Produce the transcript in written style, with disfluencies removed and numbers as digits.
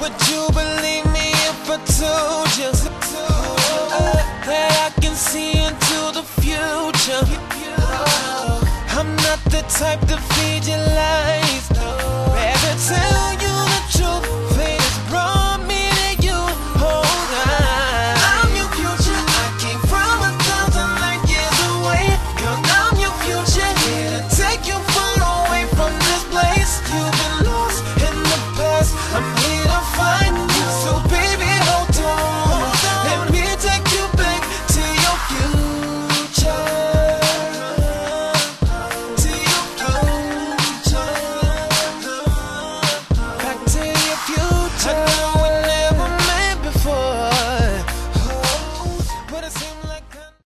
Would you believe me if I told you that I can see into the future? I'm not the type to